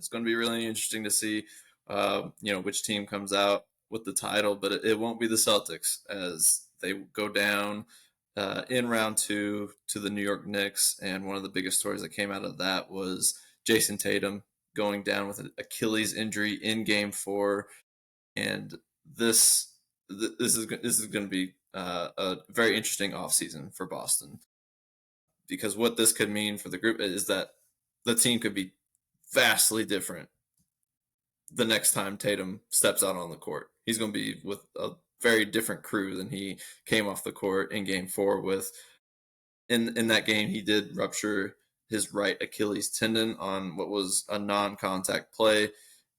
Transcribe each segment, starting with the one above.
it's going to be really interesting to see, which team comes out with the title, but it won't be the Celtics as they go down in round two to the New York Knicks. And one of the biggest stories that came out of that was Jayson Tatum going down with an Achilles injury in Game 4, and this is going to be a very interesting offseason for Boston, because what this could mean for the group is that the team could be vastly different the next time Tatum steps out on the court. He's going to be with a very different crew than he came off the court in Game 4 with. In that game, he did rupture his right Achilles tendon on what was a non-contact play.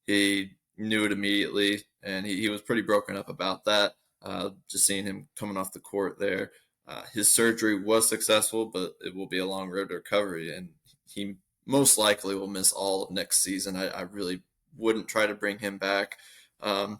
He knew it immediately, and he was pretty broken up about that. Just seeing him coming off the court there. His surgery was successful, but it will be a long road to recovery, and he most likely will miss all of next season. I really wouldn't try to bring him back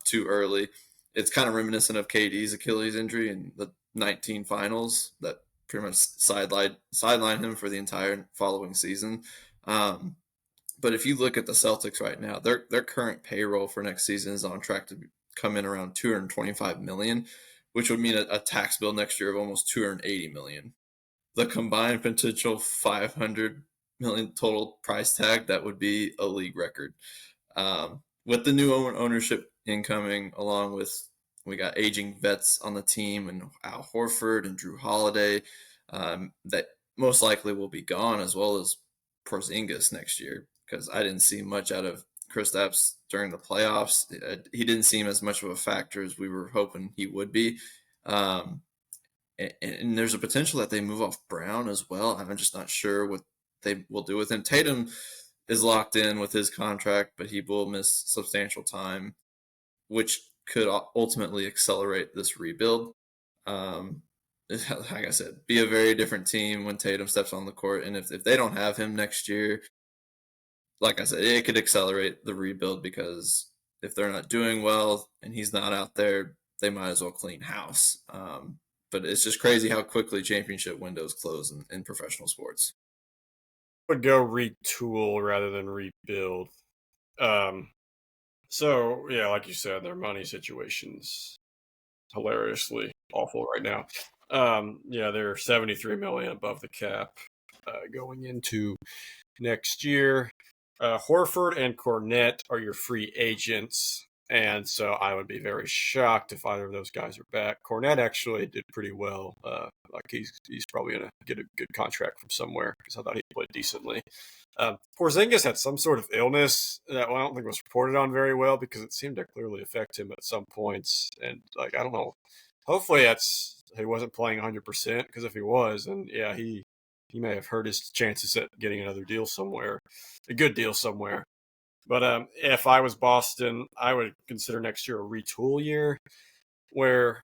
too early. It's kind of reminiscent of KD's Achilles injury in the 19 finals that pretty much sidelined him for the entire following season. But if you look at the Celtics right now, their current payroll for next season is on track to come in around $225 million, which would mean a tax bill next year of almost $280 million. The combined potential $500 million total price tag, that would be a league record. With the new ownership incoming, along with, we got aging vets on the team and Al Horford and Drew Holiday that most likely will be gone, as well as Porzingis next year, because I didn't see much out of Kristaps during the playoffs. He didn't seem as much of a factor as we were hoping he would be. And there's a potential that they move off Brown as well. I'm just not sure what they will do with him. Tatum is locked in with his contract, but he will miss substantial time, which could ultimately accelerate this rebuild. Like I said, be a very different team when Tatum steps on the court. And if they don't have him next year, like I said, it could accelerate the rebuild, because if they're not doing well and he's not out there, they might as well clean house. But it's just crazy how quickly championship windows close in professional sports. Would go retool rather than rebuild. So yeah, like you said, their money situation's hilariously awful right now. Yeah, they're $73 million above the cap going into next year. Horford and Cornette are your free agents, and so I would be very shocked if either of those guys are back. Cornette actually did pretty well. Like he's probably gonna get a good contract from somewhere, because I thought he played decently. Porzingis had some sort of illness that I don't think was reported on very well, because it seemed to clearly affect him at some points. And I don't know. Hopefully he wasn't playing 100%, because if he was, then yeah, he may have hurt his chances at getting another deal somewhere, a good deal somewhere. But if I was Boston, I would consider next year a retool year, where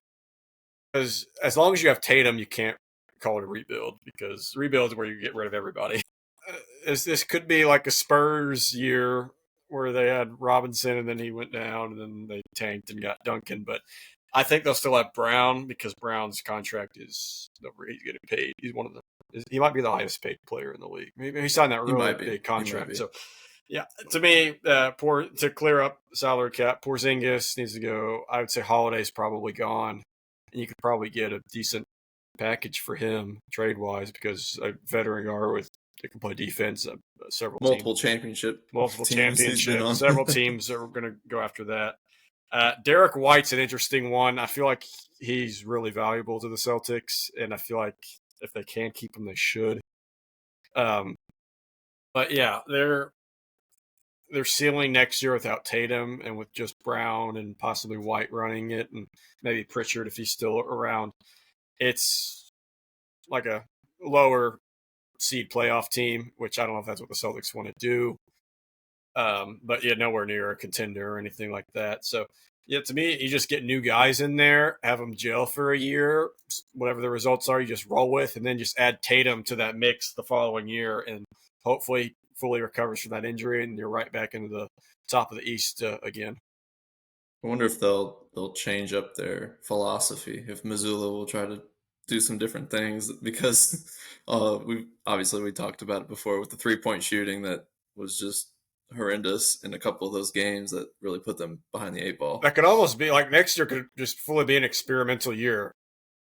as long as you have Tatum, you can't call it a rebuild, because rebuild is where you get rid of everybody. This could be like a Spurs year where they had Robinson and then he went down, and then they tanked and got Duncan. But I think they'll still have Brown, because Brown's contract is he's getting paid. He might be the highest paid player in the league. Maybe he signed that really big contract. So yeah, to me, to clear up salary cap, Porzingis needs to go. I would say Holiday's probably gone, and you could probably get a decent package for him trade wise, because a veteran guard with that can play defense. Multiple championships. Several teams are going to go after that. Derek White's an interesting one. I feel like he's really valuable to the Celtics, and I feel like if they can keep him, they should. But yeah, they're ceiling next year without Tatum and with just Brown and possibly White running it, and maybe Pritchard if he's still around. It's like a lower seed playoff team, which I don't know if that's what the Celtics want to do. But yeah, nowhere near a contender or anything like that. So yeah, to me, you just get new guys in there, have them gel for a year, whatever the results are, you just roll with, and then just add Tatum to that mix the following year, and hopefully fully recovers from that injury, and you're right back into the top of the East again. I wonder if they'll change up their philosophy, if Missoula will try to do some different things, because we talked about it before with the 3-point shooting that was just horrendous in a couple of those games that really put them behind the eight ball. That could almost be like next year could just fully be an experimental year.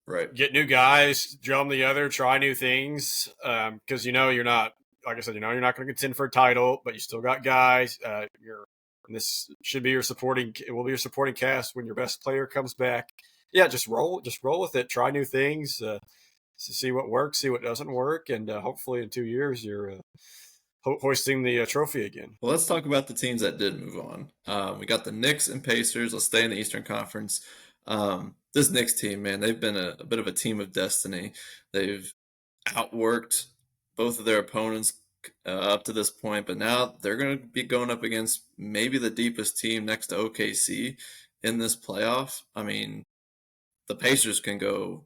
Right. Get new guys, drum the other, try new things. Because you're not, like I said, you're not going to contend for a title, but you still got guys. And this should be it will be your supporting cast when your best player comes back. Yeah, just roll with it. Try new things, see what works, see what doesn't work, and hopefully in 2 years you're hoisting the trophy again. Well, let's talk about the teams that did move on. We got the Knicks and Pacers. Let's stay in the Eastern Conference. This Knicks team, man, they've been a bit of a team of destiny. They've outworked both of their opponents up to this point, but now they're going to be going up against maybe the deepest team next to OKC in this playoff. I mean, the Pacers can go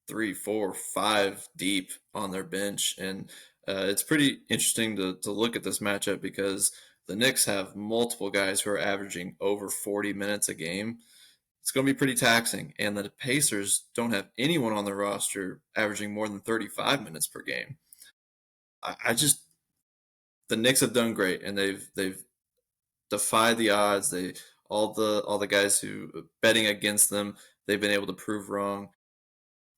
3, 4, 5 deep on their bench, and it's pretty interesting to look at this matchup because the Knicks have multiple guys who are averaging over 40 minutes a game. It's going to be pretty taxing, and the Pacers don't have anyone on their roster averaging more than 35 minutes per game. I just the Knicks have done great, and they've defied the odds. All the guys who betting against them, they've been able to prove wrong.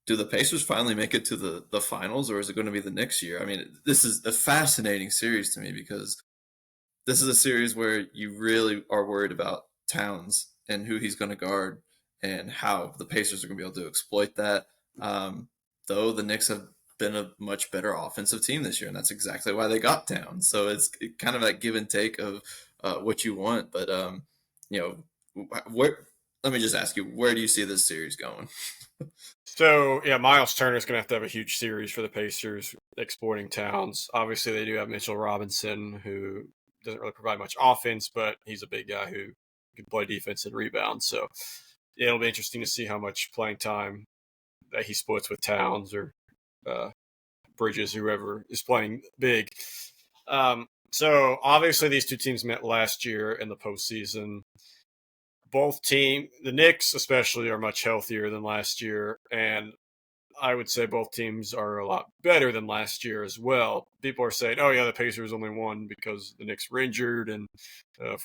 Do the Pacers finally make it to the finals, or is it going to be the next year? I mean, this is a fascinating series to me because this is a series where you really are worried about Towns and who he's going to guard and how the Pacers are going to be able to exploit that. Though the Knicks have been a much better offensive team this year, and that's exactly why they got Towns. So it's kind of that give and take of what you want. But you where? Let me just ask you, where do you see this series going? So yeah, Miles Turner's going to have a huge series for the Pacers, exploiting Towns. Obviously, they do have Mitchell Robinson, who doesn't really provide much offense, but he's a big guy who can play defense and rebound. So yeah, it'll be interesting to see how much playing time that he splits with Towns or uh, Bridges, whoever is playing big. So obviously, these two teams met last year in the postseason. The Knicks especially, are much healthier than last year, and I would say both teams are a lot better than last year as well. People are saying, "Oh yeah, the Pacers only won because the Knicks were injured," and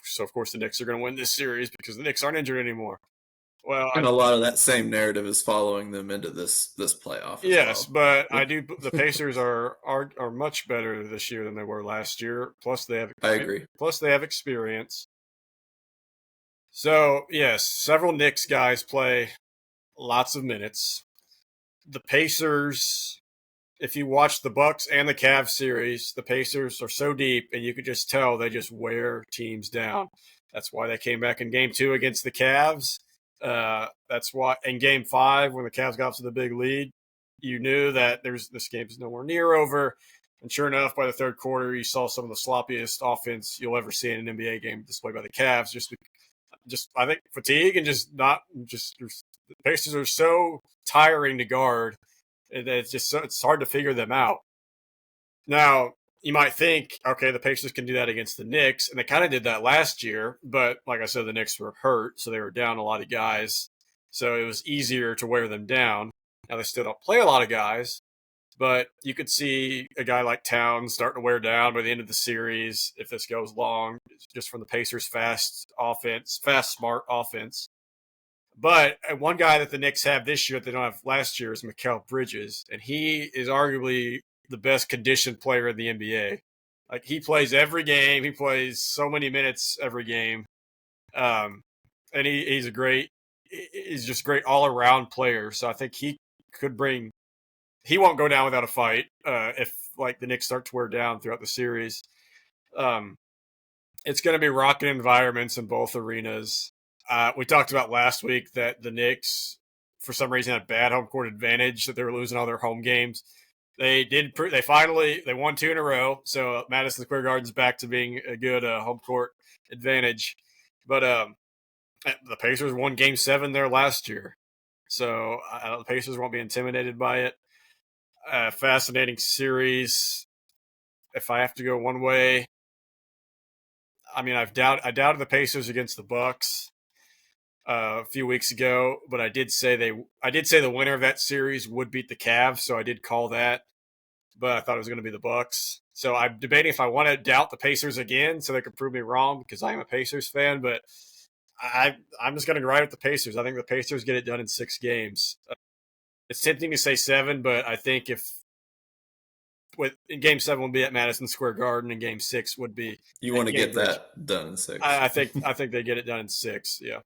so of course the Knicks are going to win this series because the Knicks aren't injured anymore. Well, And a lot of that same narrative is following them into this playoff as yes, well. but I do. The Pacers are much better this year than they were last year. I agree. Plus they have experience. So yes, several Knicks guys play lots of minutes. The Pacers, if you watch the Bucks and the Cavs series, the Pacers are so deep, and you could just tell they just wear teams down. That's why they came back in Game 2 against the Cavs. That's why in Game 5, when the Cavs got to the big lead, you knew that this game's nowhere near over. And sure enough, by the third quarter, you saw some of the sloppiest offense you'll ever see in an NBA game displayed by the Cavs. Just I think fatigue and just not just the Pacers are so tiring to guard. It's hard to figure them out. Now, you might think, okay, the Pacers can do that against the Knicks, and they kind of did that last year, but like I said, the Knicks were hurt, so they were down a lot of guys. So it was easier to wear them down. Now they still don't play a lot of guys, but you could see a guy like Towns starting to wear down by the end of the series if this goes long, just from the Pacers' fast, smart offense. But one guy that the Knicks have this year that they don't have last year is Mikal Bridges, and he is arguably the best conditioned player in the NBA. Like he plays every game, he plays so many minutes every game, um, and he's just a great all around player. So I think he won't go down without a fight if like the Knicks start to wear down throughout the series. Um, it's going to be rocking environments in both arenas. We talked about last week that the Knicks, for some reason, had bad home court advantage, that they were losing all their home games. They won 2 in a row, so Madison Square Garden's back to being a good home court advantage. But the Pacers won Game 7 there last year, so the Pacers won't be intimidated by it. Fascinating series. If I have to go one way, I mean, I doubted the Pacers against the Bucks a few weeks ago, but I did say the winner of that series would beat the Cavs, so I did call that. But I thought it was going to be the Bucks. So I'm debating if I want to doubt the Pacers again so they can prove me wrong because I am a Pacers fan, but I'm just going to ride with the Pacers. I think the Pacers get it done in 6 games. It's tempting to say 7, but I think if in Game 7 will be at Madison Square Garden, and Game 6 would be You at want to get Cambridge. that done in 6. I think they get it done in 6. Yeah.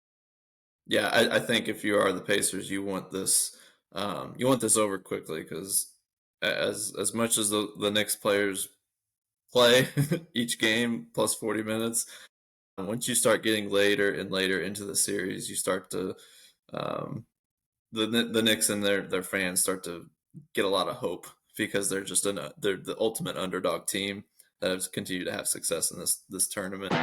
Yeah, I think if you are the Pacers, you want this over quickly because as much as the Knicks players play each game plus 40 minutes, once you start getting later and later into the series, you start to um, the Knicks and their fans start to get a lot of hope because they're just they're the ultimate underdog team that has continued to have success in this tournament.